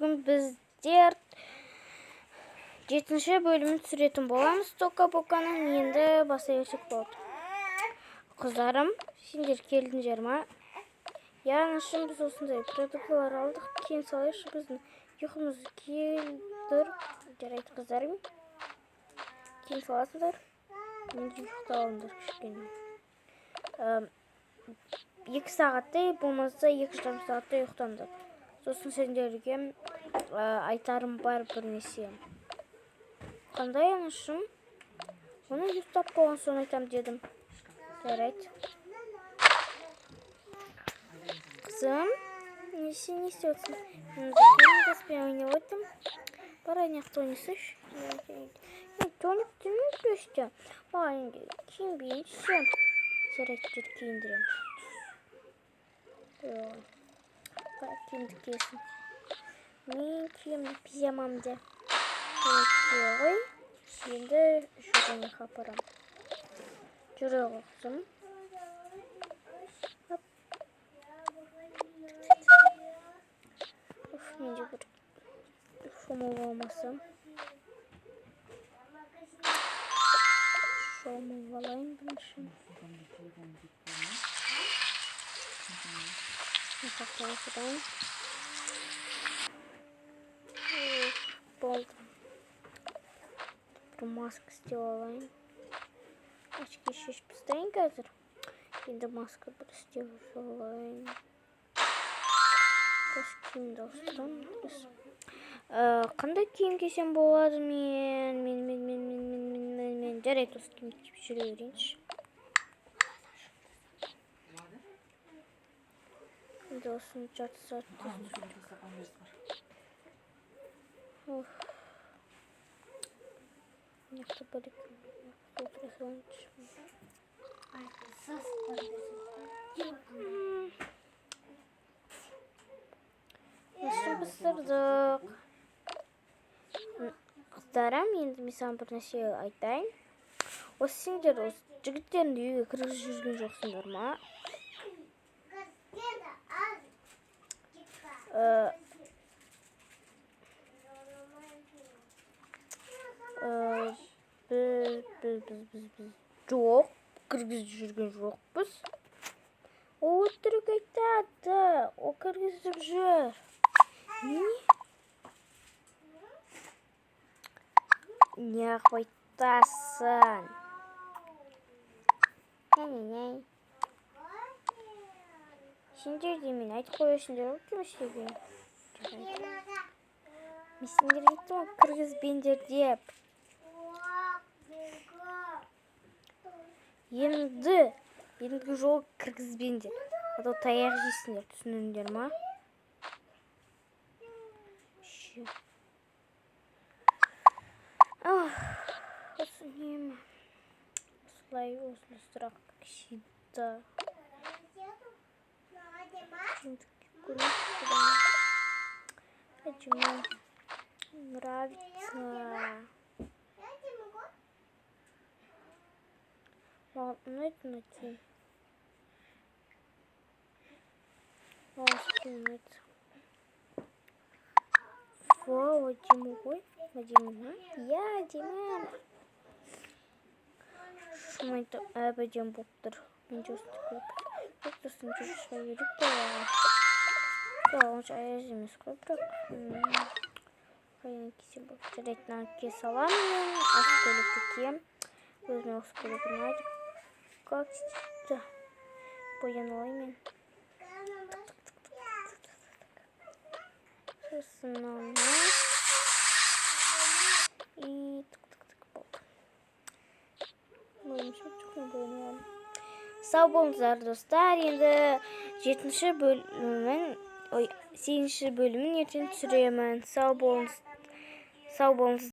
бүгін біздер 7-ші бөлімін түсіретін боламыз. Тока-боканың енді баса берсек болады. Қыздарым, сендер келдіңдер ма? Яғни үшін біз осындай продуктылар алдық. Кейін салайықшы, біздің ұйқымыз келдір. Жарайды, қыздарым. Кейін саласыңдар. Енді ұйықталыңдар кішкене. 2 сағаттай, болмаса 2,5 сағаттай ұйықтаңдар. Сосын сендерге айтарым бар бір нәрсе. Қандай анашым? Оны ұйықтап болған соң айтам дедім. Жарайды. Қызым, не істеудің? Мен кәсіппен ойнап өттім. Бар аяқты ойнасыш. Тоник демей өсті. Маған киінбейінші. Жарайды, киіндірем. Киімді киесің. Мен киемді пижамамды. Ой, енді жүргені қапырам. Жүре қоқсым. Менде бір шомыл болмасам. Шомыл алайын біріншім. Қақталасыдан. Болды. Бір маска істеп алайын. Очки шешіп тастайын қазір. Енді маска бір істеп алайын. Киімді ауыстырам. Қандай киім кисем болады мен? Жарайды, осы киім киіп жүре берейінші. Енді осыны жарты сағат Некто бөлек отырасыланшы. Осыны быстырдық. Қыздарым, енді мен саған бір нәрсе айтайын. Осы сендер жігіттеріңді үйге кіргізіп жүрген жоқсыңдар ма? Жоқ, кіргізіп жүрген жоқпыз. Ол өтірік айтады. Ол кіргізіп жүр. Не? Неғып айтасың? Сендер де мен айтып қоясыңдар ма кемістеген? Мен сендер айттым ғой, кіргізбеңдер деп. Ендігі жол кіргізбеңдер. Атау таяқ жейсіңдер, түсініңдер ма? Осы нема? Осылай сұрақ кішейді. Мне нравится. Ладно, это найти. Скинуть. Вадим, ой, Вадим, я Диман. Шумайто, пойдем буктер. Ничего такого. Буктер ничего своего ритуала. Да, он же азимис копрак. Кайын кисе бұл. Жарайтынан кес аламын. Аскөлік кем. Өзіне аскөлік ұнайды. Как істейді? Боян алайын. Сосын алайын. И болды. Бойымша жүкін бойын алайын. Сау болыңыздар, достар. Енді 7-ші бөлімін 8-ші бөлімін ертең түсіремін. Сау болыңыз.